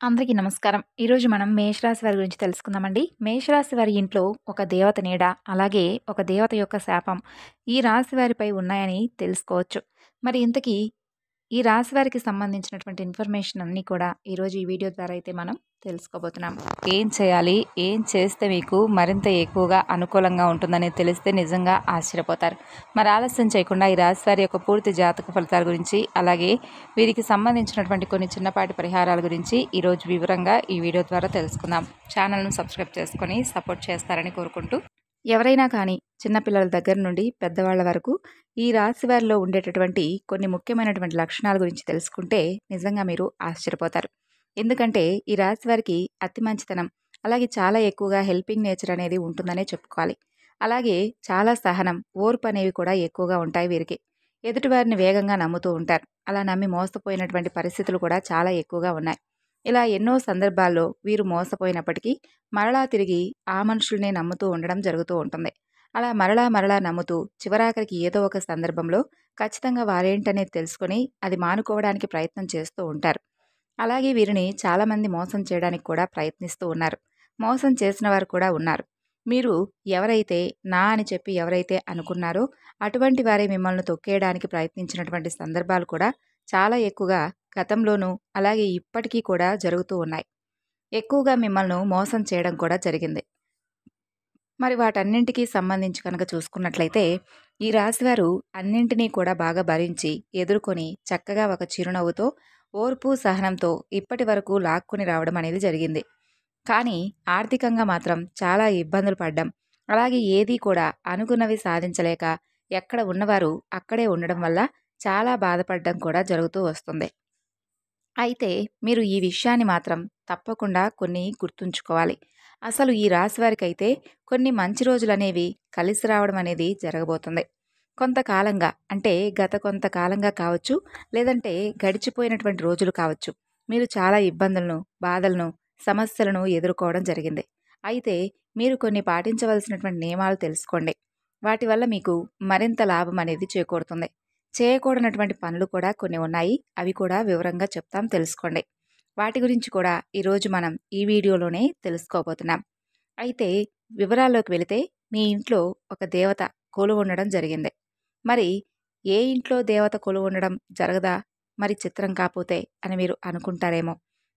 అందరికీ నమస్కారం. ఈరోజు మనం మేషరాశి వారి గురించి తెలుసుకుందామండి. మేషరాశి వారి ఇంట్లో ఒక దేవత నీడ, అలాగే ఒక దేవత యొక్క శాపం ఈ రాశి వారిపై ఉన్నాయని తెలుసుకోవచ్చు. మరి ఇంతకీ ఈ రాశి వారికి సంబంధించినటువంటి ఇన్ఫర్మేషన్ అన్నీ కూడా ఈరోజు ఈ వీడియో ద్వారా అయితే మనం తెలుసుకోబోతున్నాం. ఏం చేయాలి? ఏం చేస్తే మీకు మరింత ఎక్కువగా అనుకూలంగా ఉంటుందని తెలిస్తే నిజంగా ఆశ్చర్యపోతారు. మరి ఆలస్యం చేయకుండా ఈ రాశి వారి యొక్క పూర్తి జాతక ఫలితాల గురించి, అలాగే వీరికి సంబంధించినటువంటి కొన్ని చిన్నపాటి పరిహారాల గురించి ఈరోజు వివరంగా ఈ వీడియో ద్వారా తెలుసుకుందాం. ఛానల్ను సబ్స్క్రైబ్ చేసుకొని సపోర్ట్ చేస్తారని కోరుకుంటూ, ఎవరైనా కానీ చిన్నపిల్లల దగ్గర నుండి పెద్దవాళ్ల వరకు ఈ రాశి వారిలో ఉండేటటువంటి కొన్ని ముఖ్యమైనటువంటి లక్షణాల గురించి తెలుసుకుంటే నిజంగా మీరు ఆశ్చర్యపోతారు. ఎందుకంటే ఈ రాశి వారికి అతి మంచితనం, అలాగే చాలా ఎక్కువగా హెల్పింగ్ నేచర్ అనేది ఉంటుందనే చెప్పుకోవాలి. అలాగే చాలా సహనం, ఓర్పు అనేవి కూడా ఎక్కువగా ఉంటాయి వీరికి. ఎదుటివారిని వేగంగా నమ్ముతూ ఉంటారు. అలా నమ్మి మోసపోయినటువంటి పరిస్థితులు కూడా చాలా ఎక్కువగా ఉన్నాయి. ఇలా ఎన్నో సందర్భాల్లో వీరు మోసపోయినప్పటికీ మరలా తిరిగి ఆ మనుషుల్నే నమ్ముతూ ఉండడం జరుగుతూ ఉంటుంది. అలా మరలా నమ్ముతూ చివరాఖరికి ఏదో ఒక సందర్భంలో ఖచ్చితంగా వారేంటనేది తెలుసుకొని అది మానుకోవడానికి ప్రయత్నం చేస్తూ ఉంటారు. అలాగే వీరిని చాలామంది మోసం చేయడానికి కూడా ప్రయత్నిస్తూ ఉన్నారు. మోసం చేసిన వారు కూడా ఉన్నారు. మీరు ఎవరైతే నా అని చెప్పి ఎవరైతే అనుకున్నారో అటువంటి వారే మిమ్మల్ని తొక్కేయడానికి ప్రయత్నించినటువంటి సందర్భాలు కూడా చాలా ఎక్కువగా గతంలోనూ అలాగే ఇప్పటికీ కూడా జరుగుతూ ఉన్నాయి. ఎక్కువగా మిమ్మల్ని మోసం చేయడం కూడా జరిగింది. మరి వాటన్నింటికీ సంబంధించి కనుక చూసుకున్నట్లయితే ఈ రాశివారు అన్నింటినీ కూడా బాగా భరించి ఎదుర్కొని చక్కగా ఒక చిరునవ్వుతో ఓర్పు సహనంతో ఇప్పటి వరకు లాక్కుని రావడం అనేది జరిగింది. కానీ ఆర్థికంగా మాత్రం చాలా ఇబ్బందులు పడ్డం, అలాగే ఏదీ కూడా అనుకున్నవి సాధించలేక ఎక్కడ ఉన్నవారు అక్కడే ఉండడం వల్ల చాలా బాధపడడం కూడా జరుగుతూ వస్తుంది. అయితే మీరు ఈ విషయాన్ని మాత్రం తప్పకుండా కొన్ని గుర్తుంచుకోవాలి. అసలు ఈ రాశి వారికైతే కొన్ని మంచి రోజులనేవి కలిసి రావడం అనేది జరగబోతుంది. కొంతకాలంగా అంటే గత కొంతకాలంగా కావచ్చు, లేదంటే గడిచిపోయినటువంటి రోజులు కావచ్చు, మీరు చాలా ఇబ్బందులను, బాధలను, సమస్యలను ఎదుర్కోవడం జరిగింది. అయితే మీరు కొన్ని పాటించవలసినటువంటి నియమాలు తెలుసుకోండి. వాటి వల్ల మీకు మరింత లాభం అనేది చేకూరుతుంది. చేయకూడనటువంటి పనులు కూడా కొన్ని ఉన్నాయి. అవి కూడా వివరంగా చెప్తాం, తెలుసుకోండి. వాటి గురించి కూడా ఈరోజు మనం ఈ వీడియోలోనే తెలుసుకోబోతున్నాం. అయితే వివరాల్లోకి వెళితే మీ ఇంట్లో ఒక దేవత కొలువు ఉండడం జరిగింది. మరి ఏ ఇంట్లో దేవత కొలువు ఉండడం జరగదా? మరి చిత్రం కాపోతే అని మీరు అనుకుంటారేమో.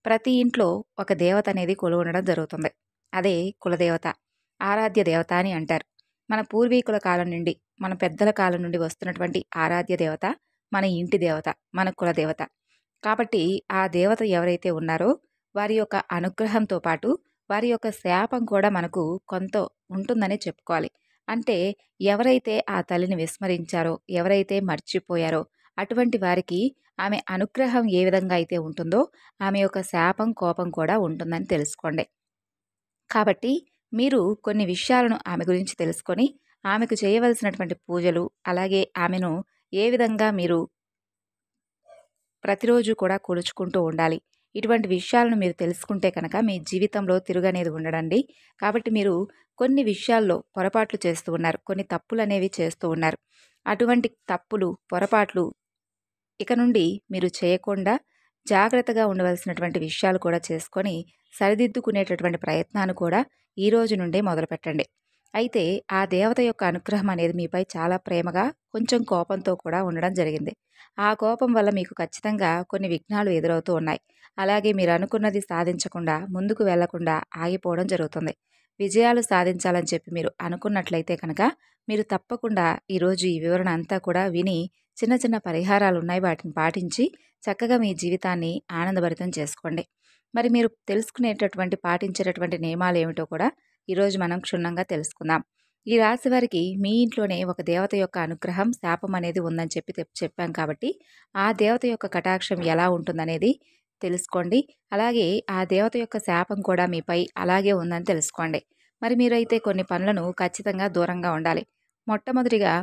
ప్రతి ఇంట్లో ఒక దేవత అనేది కొలువు ఉండడం జరుగుతుంది. అదే కులదేవత, ఆరాధ్య దేవత అని అంటారు. మన పూర్వీకుల కాలం నుండి, మన పెద్దల కాలం నుండి వస్తున్నటువంటి ఆరాధ్య దేవత మన ఇంటి దేవత, మన కులదేవత. కాబట్టి ఆ దేవత ఎవరైతే ఉన్నారో వారి యొక్క అనుగ్రహంతో పాటు వారి యొక్క శాపం కూడా మనకు కొంత ఉంటుందని చెప్పుకోవాలి. అంటే ఎవరైతే ఆ తల్లిని విస్మరించారో, ఎవరైతే మర్చిపోయారో అటువంటి వారికి ఆమె అనుగ్రహం ఏ విధంగా అయితే ఉంటుందో ఆమె యొక్క శాపం, కోపం కూడా ఉంటుందని తెలుసుకోండి. కాబట్టి మీరు కొన్ని విషయాలను ఆమె గురించి తెలుసుకొని ఆమెకు చేయవలసినటువంటి పూజలు, అలాగే ఆమెను ఏ విధంగా మీరు ప్రతిరోజు కూడా కొలుచుకుంటూ ఉండాలి. ఇటువంటి విషయాలను మీరు తెలుసుకుంటే కనుక మీ జీవితంలో తిరుగనేది ఉండడండి. కాబట్టి మీరు కొన్ని విషయాల్లో పొరపాట్లు చేస్తూ ఉన్నారు, కొన్ని తప్పులు అనేవి చేస్తూ ఉన్నారు. అటువంటి తప్పులు, పొరపాట్లు ఇక నుండి మీరు చేయకుండా జాగ్రత్తగా ఉండవలసినటువంటి విషయాలు కూడా చేసుకొని సరిదిద్దుకునేటటువంటి ప్రయత్నాన్ని కూడా ఈ రోజు నుండే మొదలుపెట్టండి. అయితే ఆ దేవత యొక్క అనుగ్రహం అనేది మీపై చాలా ప్రేమగా, కొంచెం కోపంతో కూడా ఉండడం జరిగింది. ఆ కోపం వల్ల మీకు ఖచ్చితంగా కొన్ని విఘ్నాలు ఎదురవుతూ ఉన్నాయి. అలాగే మీరు అనుకున్నది సాధించకుండా, ముందుకు వెళ్లకుండా ఆగిపోవడం జరుగుతుంది. విజయాలు సాధించాలని చెప్పి మీరు అనుకున్నట్లయితే కనుక మీరు తప్పకుండా ఈరోజు ఈ వివరణ అంతా కూడా విని చిన్న చిన్న పరిహారాలు ఉన్నాయి, వాటిని పాటించి చక్కగా మీ జీవితాన్ని ఆనందభరితం చేసుకోండి. మరి మీరు తెలుసుకునేటటువంటి, పాటించేటటువంటి నియమాలు ఏమిటో కూడా ఈరోజు మనం క్షుణ్ణంగా తెలుసుకుందాం. ఈ రాశి వారికి మీ ఇంట్లోనే ఒక దేవత యొక్క అనుగ్రహం, శాపం అనేది ఉందని చెప్పాం కాబట్టి ఆ దేవత యొక్క కటాక్షం ఎలా ఉంటుందనేది తెలుసుకోండి. అలాగే ఆ దేవత యొక్క శాపం కూడా మీపై అలాగే ఉందని తెలుసుకోండి. మరి మీరైతే కొన్ని పనులను ఖచ్చితంగా దూరంగా ఉండాలి. మొట్టమొదటిగా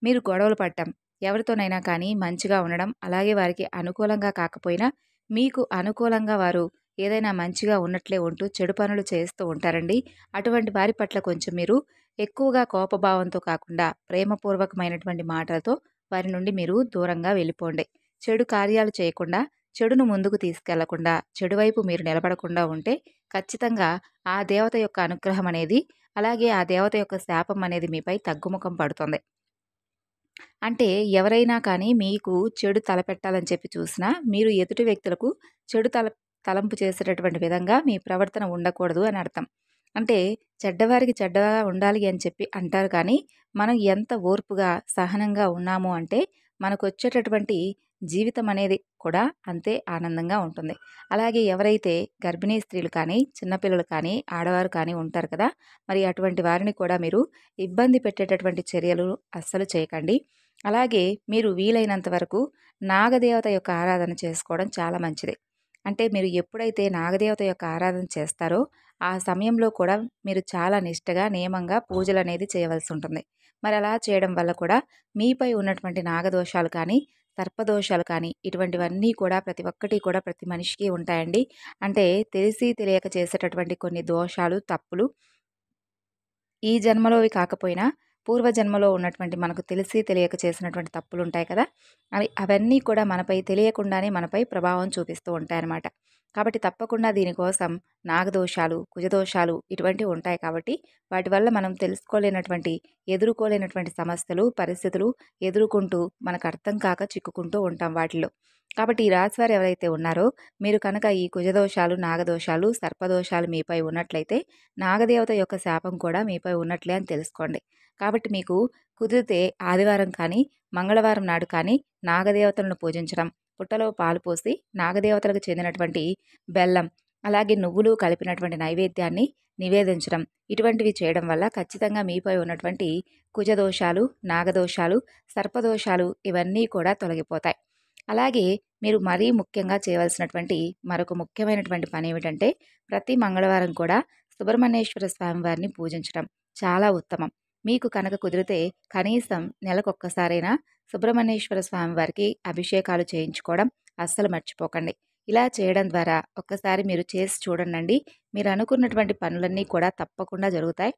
మీరు గొడవలు పడటం, ఎవరితోనైనా కానీ మంచిగా ఉండడం, అలాగే వారికి అనుకూలంగా కాకపోయినా మీకు అనుకూలంగా వారు ఏదైనా మంచిగా ఉన్నట్లే ఉంటూ చెడు పనులు చేస్తూ ఉంటారండి. అటువంటి వారి పట్ల కొంచెం మీరు ఎక్కువగా కోపభావంతో కాకుండా ప్రేమపూర్వకమైనటువంటి మాటలతో వారి నుండి మీరు దూరంగా వెళ్ళిపోండి. చెడు కార్యాలు చేయకుండా చెడును ముందుకు తీసుకెళ్లకుండా, చెడు వైపు మీరు నిలబడకుండా ఉంటే ఖచ్చితంగా ఆ దేవత యొక్క అనుగ్రహం అనేది, అలాగే ఆ దేవత యొక్క శాపం అనేది మీపై తగ్గుముఖం పడుతుంది. అంటే ఎవరైనా కానీ మీకు చెడు తలపెట్టాలని చెప్పి చూసినా, మీరు ఎదుటి వ్యక్తులకు చెడు తలంపు చేసేటటువంటి విధంగా మీ ప్రవర్తన ఉండకూడదు అని అర్థం. అంటే చెడ్డవారికి చెడ్డగా ఉండాలి అని చెప్పి అంటారు కానీ, మనం ఎంత ఓర్పుగా, సహనంగా ఉన్నాము అంటే, మనకొచ్చేటటువంటి జీవితం అనేది కూడా అంతే ఆనందంగా ఉంటుంది. అలాగే ఎవరైతే గర్భిణీ స్త్రీలు కానీ, చిన్నపిల్లలు కానీ, ఆడవారు కానీ ఉంటారు కదా! మరి అటువంటి వారిని కూడా మీరు ఇబ్బంది పెట్టేటటువంటి చర్యలు అస్సలు చేయకండి. అలాగే మీరు వీలైనంత వరకు నాగదేవత యొక్క ఆరాధన చేసుకోవడం చాలా మంచిది. అంటే మీరు ఎప్పుడైతే నాగదేవత యొక్క ఆరాధన చేస్తారో, ఆ సమయంలో కూడా మీరు చాలా నిష్టగా, నియమంగా పూజలనేది చేయవలసి ఉంటుంది. మరి అలా చేయడం వల్ల కూడా మీపై ఉన్నటువంటి నాగదోషాలు కానీ, సర్పదోషాలు కానీ, ఇటువంటివన్నీ కూడా ప్రతి ఒక్కటి కూడా ప్రతి మనిషికి ఉంటాయండి. అంటే తెలిసి తెలియక చేసేటటువంటి కొన్ని దోషాలు, తప్పులు ఈ జన్మలోవి కాకపోయినా, పూర్వ జన్మలో ఉన్నటువంటి మనకు తెలిసి తెలియక చేసినటువంటి తప్పులుంటాయి కదా! అవన్నీ కూడా మనపై తెలియకుండానే మనపై ప్రభావం చూపిస్తూ ఉంటాయన్నమాట. కాబట్టి తప్పకుండా దీనికోసం నాగదోషాలు, కుజదోషాలు ఇటువంటివి ఉంటాయి కాబట్టి, వాటి వల్ల మనం తెలుసుకోలేనటువంటి, ఎదుర్కోలేనటువంటి సమస్యలు, పరిస్థితులు ఎదుర్కొంటూ మనకు అర్థం కాక చిక్కుకుంటూ ఉంటాం వాటిలో. కాబట్టి ఈ రాశివారు ఎవరైతే ఉన్నారో, మీరు కనుక ఈ కుజదోషాలు, నాగదోషాలు, సర్పదోషాలు మీపై ఉన్నట్లయితే నాగదేవత యొక్క శాపం కూడా మీపై ఉన్నట్లే అని తెలుసుకోండి. కాబట్టి మీకు కుదిరితే ఆదివారం కానీ, మంగళవారం నాడు కానీ నాగదేవతలను పూజించడం, పుట్టలో పాలు పోసి నాగదేవతలకు చెందినటువంటి బెల్లం, అలాగే నువ్వులు కలిపినటువంటి నైవేద్యాన్ని నివేదించడం, ఇటువంటివి చేయడం వల్ల ఖచ్చితంగా మీపై ఉన్నటువంటి కుజదోషాలు, నాగదోషాలు, సర్పదోషాలు ఇవన్నీ కూడా తొలగిపోతాయి. అలాగే మీరు మరీ ముఖ్యంగా చేయవలసినటువంటి మరొక ముఖ్యమైనటువంటి పని ఏమిటంటే, ప్రతి మంగళవారం కూడా సుబ్రహ్మణ్యేశ్వర స్వామి వారిని పూజించడం చాలా ఉత్తమం. మీకు కనుక కుదిరితే కనీసం నెలకొక్కసారైనా సుబ్రహ్మణ్యేశ్వర స్వామి వారికి అభిషేకాలు చేయించుకోవడం అస్సలు మర్చిపోకండి. ఇలా చేయడం ద్వారా ఒక్కసారి మీరు చేసి చూడండండి. మీరు అనుకున్నటువంటి పనులన్నీ కూడా తప్పకుండా జరుగుతాయి.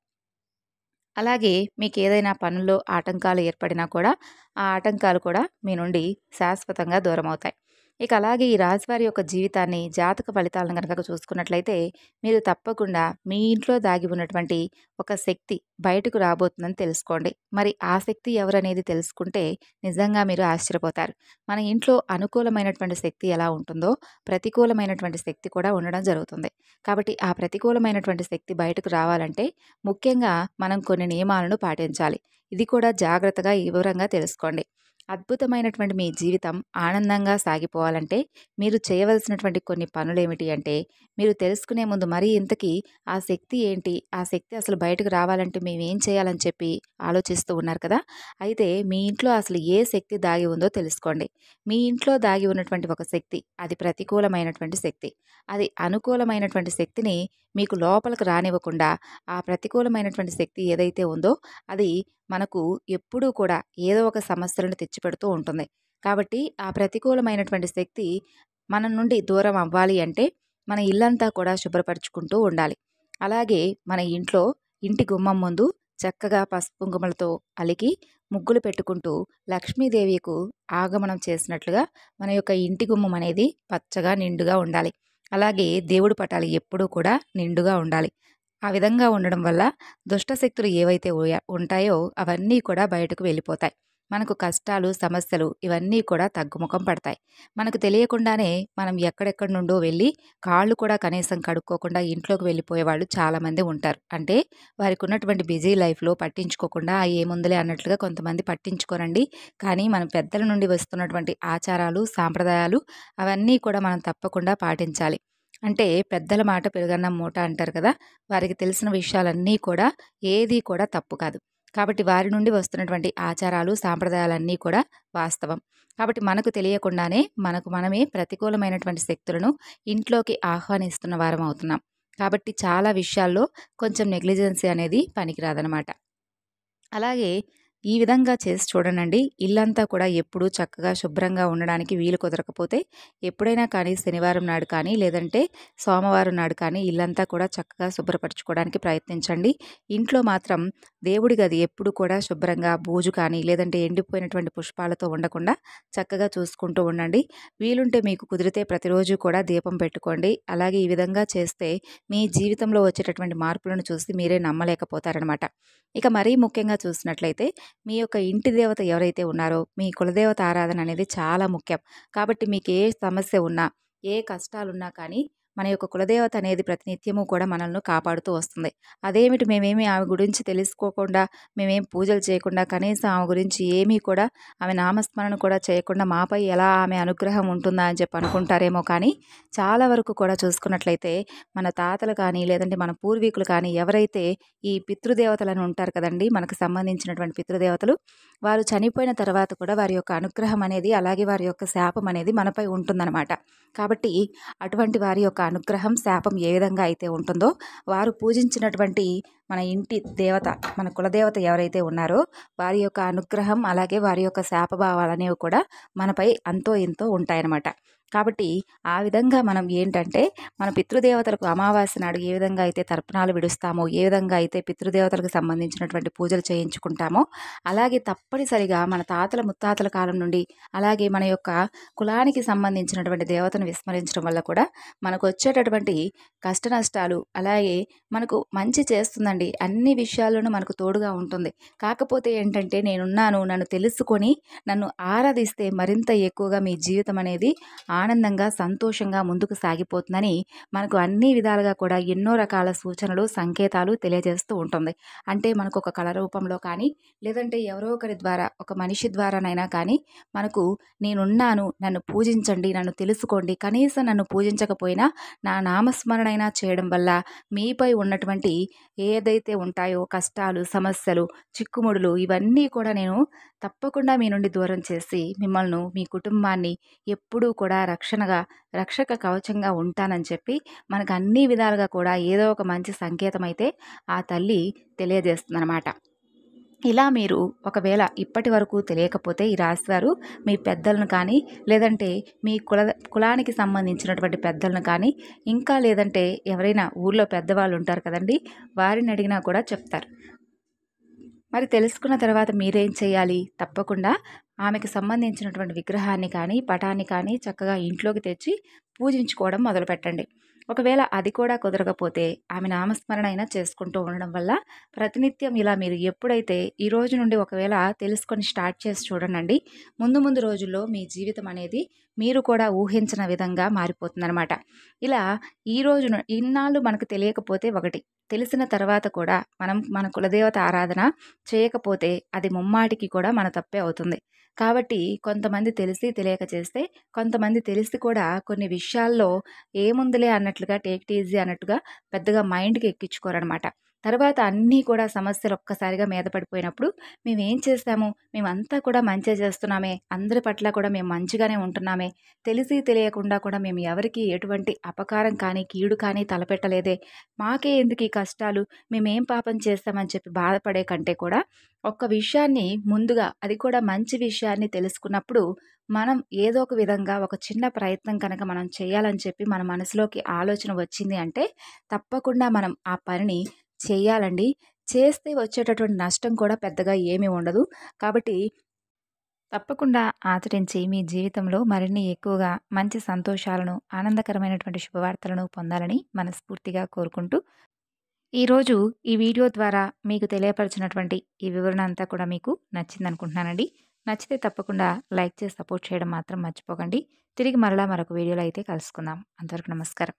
అలాగే మీకేదైనా పనుల్లో ఆటంకాలు ఏర్పడినా కూడా, ఆ ఆటంకాలు కూడా మీ నుండి శాశ్వతంగా దూరమవుతాయి. ఇక అలాగే ఈ రాశివారి యొక్క జీవితాన్ని, జాతక ఫలితాలను గనక చూసుకున్నట్లయితే, మీరు తప్పకుండా మీ ఇంట్లో దాగి ఉన్నటువంటి ఒక శక్తి బయటకు రాబోతుందని తెలుసుకోండి. మరి ఆ శక్తి ఎవరనేది తెలుసుకుంటే నిజంగా మీరు ఆశ్చర్యపోతారు. మన ఇంట్లో అనుకూలమైనటువంటి శక్తి ఎలా ఉంటుందో, ప్రతికూలమైనటువంటి శక్తి కూడా ఉండడం జరుగుతుంది. కాబట్టి ఆ ప్రతికూలమైనటువంటి శక్తి బయటకు రావాలంటే ముఖ్యంగా మనం కొన్ని నియమాలను పాటించాలి. ఇది కూడా జాగ్రత్తగా, వివరంగా తెలుసుకోండి. అద్భుతమైనటువంటి మీ జీవితం ఆనందంగా సాగిపోవాలంటే మీరు చేయవలసినటువంటి కొన్ని పనులేమిటి అంటే, మీరు తెలుసుకునే ముందు మరి ఇంతకీ ఆ శక్తి ఏంటి? ఆ శక్తి అసలు బయటకు రావాలంటే మేమేం చేయాలని చెప్పి ఆలోచిస్తూ ఉన్నారు కదా! అయితే మీ ఇంట్లో అసలు ఏ శక్తి దాగి ఉందో తెలుసుకోండి. మీ ఇంట్లో దాగి ఉన్నటువంటి ఒక శక్తి, అది ప్రతికూలమైనటువంటి శక్తి. అది అనుకూలమైనటువంటి శక్తిని మీకు లోపలికి రానివ్వకుండా, ఆ ప్రతికూలమైనటువంటి శక్తి ఏదైతే ఉందో అది మనకు ఎప్పుడూ కూడా ఏదో ఒక సమస్యలను తెచ్చిపెడుతూ ఉంటుంది. కాబట్టి ఆ ప్రతికూలమైనటువంటి శక్తి మన నుండి దూరం అవ్వాలి అంటే మన ఇల్లంతా కూడా శుభ్రపరుచుకుంటూ ఉండాలి. అలాగే మన ఇంట్లో ఇంటి గుమ్మం ముందు చక్కగా పసుపు కుంకుమలతో అలికి ముగ్గులు పెట్టుకుంటూ లక్ష్మీదేవికు ఆగమనం చేసినట్లుగా మన యొక్క ఇంటి గుమ్మం అనేది పచ్చగా నిండుగా ఉండాలి. అలాగే దేవుడి పటాలు ఎప్పుడూ కూడా నిండుగా ఉండాలి. ఆ విధంగా ఉండడం వల్ల దుష్టశక్తులు ఏవైతే ఉంటాయో అవన్నీ కూడా బయటకు వెళ్ళిపోతాయి. మనకు కష్టాలు, సమస్యలు ఇవన్నీ కూడా తగ్గుముఖం పడతాయి. మనకు తెలియకుండానే మనం ఎక్కడెక్కడి నుండో వెళ్ళి కాళ్ళు కూడా కనీసం కడుక్కోకుండా ఇంట్లోకి వెళ్ళిపోయేవాళ్ళు చాలామంది ఉంటారు. అంటే వారికి ఉన్నటువంటి బిజీ లైఫ్‌లో పట్టించుకోకుండా ఏముందిలే అన్నట్లుగా కొంతమంది పట్టించుకోరండి. కానీ మన పెద్దల నుండి వస్తున్నటువంటి ఆచారాలు, సాంప్రదాయాలు అవన్నీ కూడా మనం తప్పకుండా పాటించాలి. అంటే పెద్దల మాట పెరుగన్నం మూట అంటారు కదా! వారికి తెలిసిన విషయాలన్నీ కూడా ఏది కూడా తప్పు కాదు. కాబట్టి వారి నుండి వస్తున్నటువంటి ఆచారాలు, సాంప్రదాయాలన్నీ కూడా వాస్తవం. కాబట్టి మనకు తెలియకుండానే మనకు మనమే ప్రతికూలమైనటువంటి శక్తులను ఇంట్లోకి ఆహ్వానిస్తున్న వారం అవుతున్నాం. కాబట్టి చాలా విషయాల్లో కొంచెం నెగ్లిజెన్సీ అనేది పనికిరాదనమాట. అలాగే ఈ విధంగా చేసి చూడండి. ఇల్లంతా కూడా ఎప్పుడూ చక్కగా శుభ్రంగా ఉండడానికి వీలు కుదరకపోతే ఎప్పుడైనా కానీ శనివారం నాడు కానీ లేదంటే సోమవారం నాడు కానీ ఇల్లంతా కూడా చక్కగా శుభ్రపరచుకోవడానికి ప్రయత్నించండి. ఇంట్లో మాత్రం దేవుడి గది ఎప్పుడు కూడా శుభ్రంగా బూజు కానీ లేదంటే ఎండిపోయినటువంటి పుష్పాలతో ఉండకుండా చక్కగా చూసుకుంటూ ఉండండి. వీలుంటే మీకు కుదిరితే ప్రతిరోజు కూడా దీపం పెట్టుకోండి. అలాగే ఈ విధంగా చేస్తే మీ జీవితంలో వచ్చేటటువంటి మార్పులను చూసి మీరే నమ్మలేకపోతారనమాట. ఇక మరీ ముఖ్యంగా చూసినట్లయితే మీ యొక్క ఇంటి దేవత ఎవరైతే ఉన్నారో మీ కులదేవత ఆరాధన అనేది చాలా ముఖ్యం. కాబట్టి మీకు ఏ సమస్య ఉన్నా, ఏ కష్టాలున్నా కానీ మన యొక్క కులదేవత అనేది ప్రతినిత్యము కూడా మనల్ని కాపాడుతూ వస్తుంది. అదేమిటి మేమేమి ఆమె గురించి తెలుసుకోకుండా, మేమేం పూజలు చేయకుండా, కనీసం ఆమె గురించి ఏమీ కూడా ఆమె నామస్మరణ కూడా చేయకుండా మాపై ఎలా ఆమె అనుగ్రహం ఉంటుందా అని చెప్పి అనుకుంటారేమో కానీ, చాలా వరకు కూడా చూసుకున్నట్లయితే మన తాతలు కానీ, లేదంటే మన పూర్వీకులు కానీ ఎవరైతే ఈ పితృదేవతలను ఉంటారు కదండీ! మనకు సంబంధించినటువంటి పితృదేవతలు, వారు చనిపోయిన తర్వాత కూడా వారి యొక్క అనుగ్రహం అనేది, అలాగే వారి యొక్క శాపం అనేది మనపై ఉంటుందన్నమాట. కాబట్టి అటువంటి వారి యొక్క అనుగ్రహం, శాపం ఏ విధంగా అయితే ఉంటుందో, వారు పూజించినటువంటి మన ఇంటి దేవత, మన కులదేవత ఎవరైతే ఉన్నారో వారి యొక్క అనుగ్రహం, అలాగే వారి యొక్క శాపభావాలనేవి కూడా మనపై అంతో ఎంతో ఉంటాయన్నమాట. కాబట్టి ఆ విధంగా మనం ఏంటంటే మన పితృదేవతలకు అమావాస్య నాడు ఏ విధంగా అయితే తర్పణాలు విడుస్తామో, ఏ విధంగా అయితే పితృదేవతలకు సంబంధించినటువంటి పూజలు చేయించుకుంటామో, అలాగే తప్పనిసరిగా మన తాతల ముత్తాతల కాలం నుండి, అలాగే మన యొక్క కులానికి సంబంధించినటువంటి దేవతను విస్మరించడం వల్ల కూడా మనకు వచ్చేటటువంటి కష్ట నష్టాలు, అలాగే మనకు మంచి చేస్తుందండి. అన్ని విషయాల్లోనూ మనకు తోడుగా ఉంటుంది. కాకపోతే ఏంటంటే నేనున్నాను, నన్ను తెలుసుకొని నన్ను ఆరాధిస్తే మరింత ఎక్కువగా మీ జీవితం అనేది ఆనందంగా, సంతోషంగా ముందుకు సాగిపోతుందని మనకు అన్ని విధాలుగా కూడా ఎన్నో రకాల సూచనలు, సంకేతాలు తెలియజేస్తూ ఉంటుంది. అంటే మనకు ఒక కళ రూపంలో కానీ, లేదంటే ఎవరో ఒకరి ద్వారా, ఒక మనిషి ద్వారానైనా కానీ మనకు నేనున్నాను, నన్ను పూజించండి, నన్ను తెలుసుకోండి, కనీసం నన్ను పూజించకపోయినా నా నామస్మరణైనా చేయడం వల్ల మీపై ఉన్నటువంటి ఏదైతే ఉంటాయో కష్టాలు, సమస్యలు, చిక్కుముడులు ఇవన్నీ కూడా నేను తప్పకుండా మీ నుండి దూరం చేసి మిమ్మల్ని, మీ కుటుంబాన్ని ఎప్పుడూ కూడా రక్షక కవచంగా ఉంటానని చెప్పి మనకు అన్ని విధాలుగా కూడా ఏదో ఒక మంచి సంకేతం అయితే ఆ తల్లి తెలియజేస్తుందన్నమాట. ఇలా మీరు ఒకవేళ ఇప్పటి వరకు తెలియకపోతే ఈ రాశివారు మీ పెద్దలను కానీ, లేదంటే మీ కులానికి సంబంధించినటువంటి పెద్దలను కానీ, ఇంకా లేదంటే ఎవరైనా ఊర్లో పెద్దవాళ్ళు ఉంటారు కదండి, వారిని అడిగినా కూడా చెప్తారు. మరి తెలుసుకున్న తర్వాత మీరేం చేయాలి? తప్పకుండా ఆమెకు సంబంధించినటువంటి విగ్రహాన్ని కానీ, పటాన్ని కానీ చక్కగా ఇంట్లోకి తెచ్చి పూజించుకోవడం మొదలుపెట్టండి. ఒకవేళ అది కూడా కుదరకపోతే ఆమె నామస్మరణ అయినా చేసుకుంటూ ఉండడం వల్ల ప్రతినిత్యం ఇలా మీరు ఎప్పుడైతే ఈ రోజు నుండి ఒకవేళ తెలుసుకొని స్టార్ట్ చేసి చూడండి, ముందు ముందు రోజుల్లో మీ జీవితం అనేది మీరు కూడా ఊహించిన విధంగా మారిపోతుందన్నమాట. ఇలా ఈ రోజున ఇన్నాళ్ళు మనకు తెలియకపోతే ఒకటి, తెలిసిన తర్వాత కూడా మనం మన కులదేవత ఆరాధన చేయకపోతే అది ముమ్మాటికి కూడా మన తప్పే అవుతుంది. కాబట్టి కొంతమంది తెలిసి తెలియక చేస్తే, కొంతమంది తెలిసి కూడా కొన్ని విషయాల్లో ఏముందిలే అన్నట్లుగా, టేక్ ఇట్ ఈజీ అన్నట్టుగా పెద్దగా మైండ్‌కి ఎక్కించుకోరనమాట. తర్వాత అన్నీ కూడా సమస్యలు ఒక్కసారిగా మీద పడిపోయినప్పుడు మేమేం చేశాము? మేమంతా కూడా మంచే చేస్తున్నామే, అందరి పట్ల కూడా మేము మంచిగానే ఉంటున్నామే, తెలిసి తెలియకుండా కూడా మేము ఎవరికీ ఎటువంటి అపకారం కానీ, కీడు కానీ తలపెట్టలేదే, మాకే ఎందుకు ఈ కష్టాలు, మేమేం పాపం చేస్తామని చెప్పి బాధపడే కంటే కూడా ఒక్క విషయాన్ని ముందుగా, అది కూడా మంచి విషయాన్ని తెలుసుకున్నప్పుడు మనం ఏదో ఒక విధంగా ఒక చిన్న ప్రయత్నం కనుక మనం చేయాలని చెప్పి మన మనసులోకి ఆలోచన వచ్చింది అంటే తప్పకుండా మనం ఆ పనిని చేయాలండి. చేస్తే వచ్చేటటువంటి నష్టం కూడా పెద్దగా ఏమీ ఉండదు. కాబట్టి తప్పకుండా ఆచరించి మీ జీవితంలో మరిన్ని ఎక్కువగా మంచి సంతోషాలను, ఆనందకరమైనటువంటి శుభవార్తలను పొందాలని మనస్ఫూర్తిగా కోరుకుంటూ, ఈరోజు ఈ వీడియో ద్వారా మీకు తెలియపరిచినటువంటి ఈ వివరణ అంతా కూడా మీకు నచ్చిందనుకుంటున్నానండి. నచ్చితే తప్పకుండా లైక్ చేసి సపోర్ట్ చేయడం మాత్రం మర్చిపోకండి. తిరిగి మరలా మరొక వీడియోలో అయితే కలుసుకుందాం. అంతవరకు నమస్కారం.